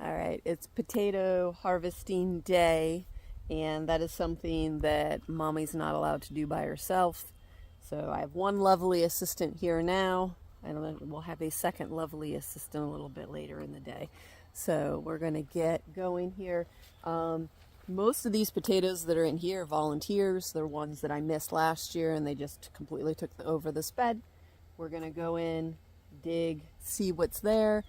All right, it's potato harvesting day, and that is something that Mommy's not allowed to do by herself. So I have one lovely assistant here now, and we'll have a second lovely assistant a little bit later in the day. So we're going to get going here. Most of these potatoes that are in here are volunteers. They're ones that I missed last year, and they just completely took over this bed. We're going to go in, dig, see what's there.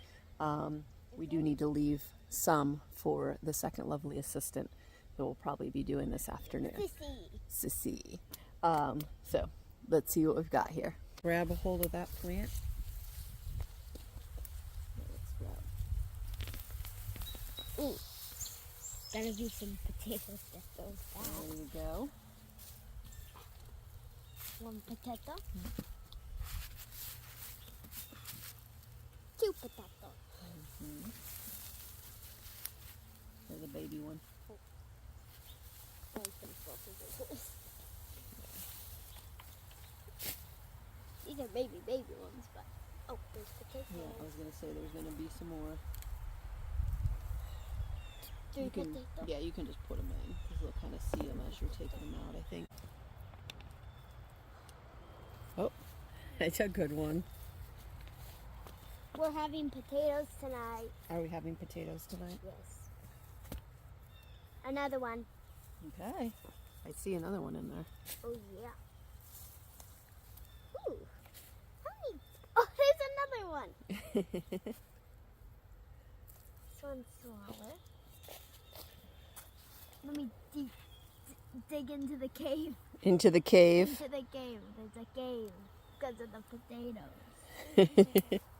We do need to leave some for the second lovely assistant that will probably be doing this afternoon. Sissy. So let's see what we've got here. Grab a hold of that plant. Ooh, gonna be some potatoes that goes back. There you go. One potato. Two potatoes. There's a baby one. These are baby ones, but there's potatoes. Yeah, I was gonna say there's gonna be some more. Three potatoes. Yeah, you can just put them in because they'll kind of see them as you're taking them out, I think. Oh, that's a good one. We're having potatoes tonight. Are we having potatoes tonight? Yes. Another one. Okay. I see another one in there. Oh, yeah. Ooh. How many? Oh, there's another one. This one's smaller. Let me dig into the cave. Into the cave. Into the cave. There's a cave because of the potatoes.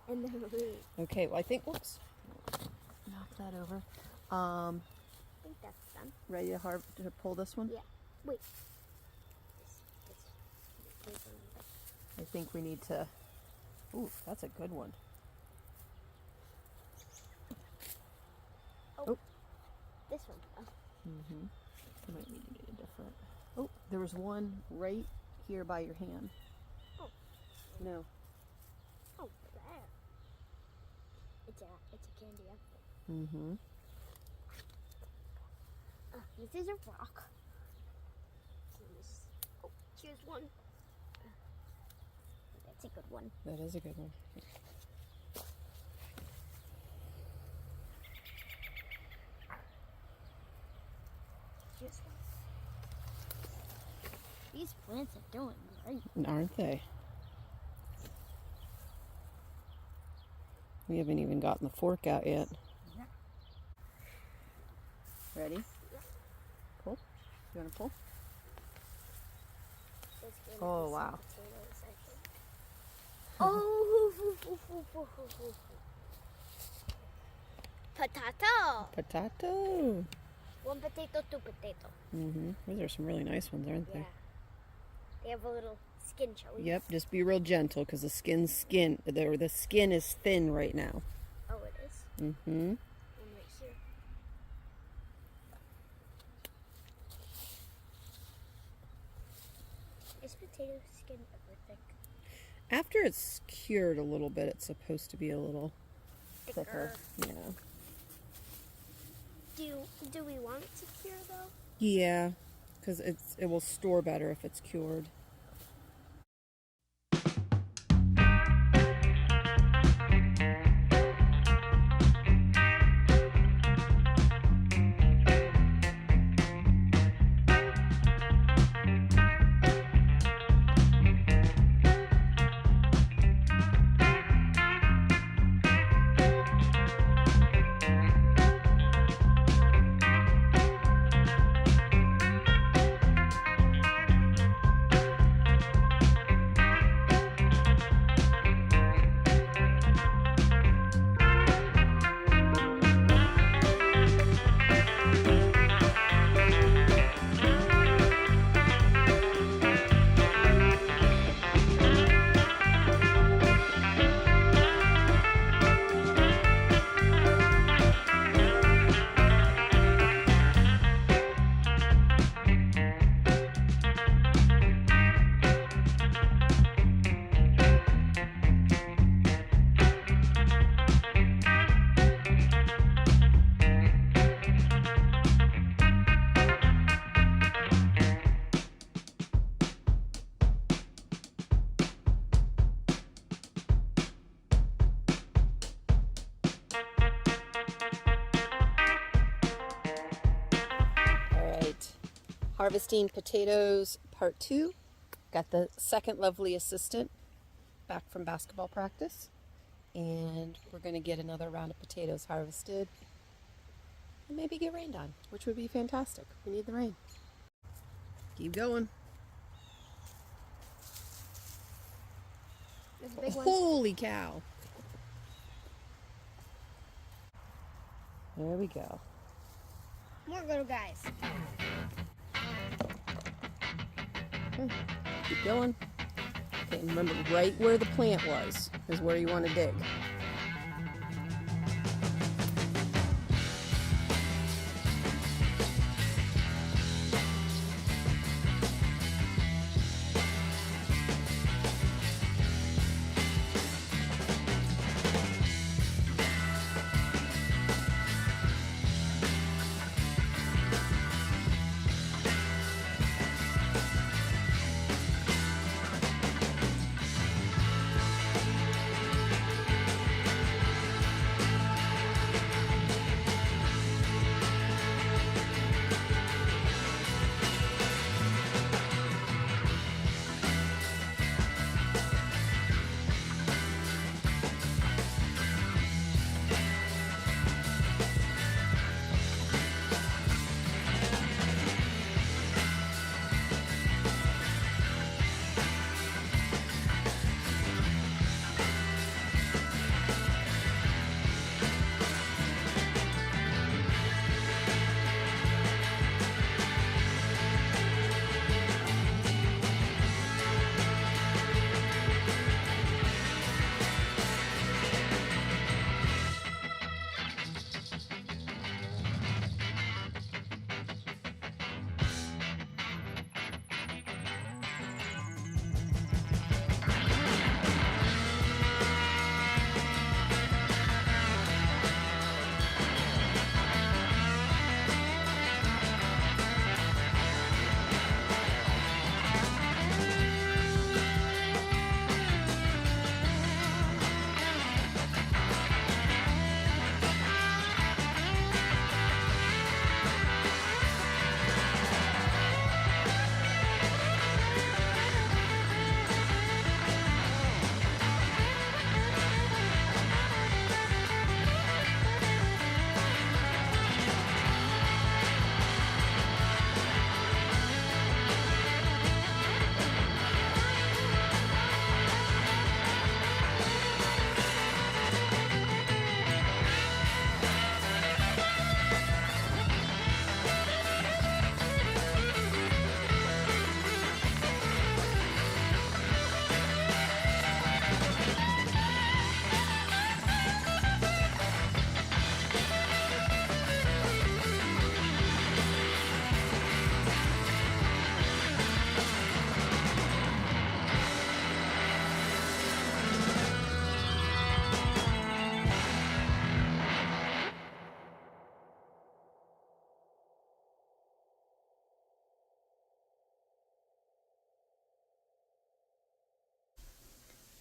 And the root. Okay, well I think, whoops, knock that over. I think that's done. Ready to pull this one? Yeah. Wait. I think we need to, ooh, that's a good one. Oh. This one. Mm-hmm. You might need to get a different. Oh, there was one right here by your hand. Oh. No. Oh, there. It's a candy apple. Mm-hmm. This is a rock. Oh, here's one. That's a good one. That is a good one. Here's one. These plants are doing great. Aren't they? We haven't even gotten the fork out yet. Yeah. Ready? Yeah. Pull? You want to pull? There's Oh, wow. potatoes, I think. Oh! Potato! Potato! One potato, two potato. Mm-hmm. Those are some really nice ones, aren't Yeah. they? They have a little skin, shall we? Yep, just be real gentle because the skin is thin right now. Oh, it is? Mm-hmm. One right here. Is potato skin ever thick? After it's cured a little bit, it's supposed to be a little thicker. Yeah. Do we want it to cure though? Yeah, because it will store better if it's cured. Harvesting potatoes part 2. Got the second lovely assistant back from basketball practice. And we're going to get another round of potatoes harvested. And maybe get rained on, which would be fantastic. We need the rain. Keep going. There's a big one. Holy cow. There we go. More little guys. Okay, keep going. Okay, remember, right where the plant was is where you want to dig.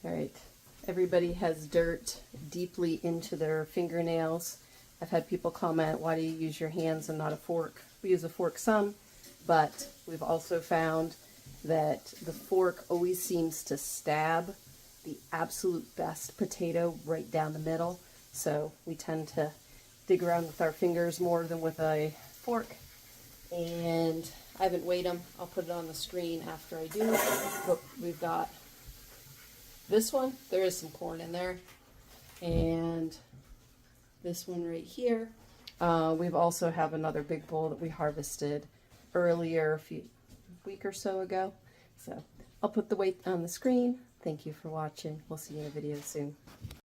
All right, everybody has dirt deeply into their fingernails. I've had people comment, why do you use your hands and not a fork? We use a fork some, but we've also found that the fork always seems to stab the absolute best potato right down the middle. So we tend to dig around with our fingers more than with a fork. And I haven't weighed them. I'll put it on the screen after I do. But we've got this one, there is some corn in there, and this one right here. We've also have another big bowl that we harvested earlier, a week or so ago. So I'll put the weight on the screen. Thank you for watching. We'll see you in a video soon.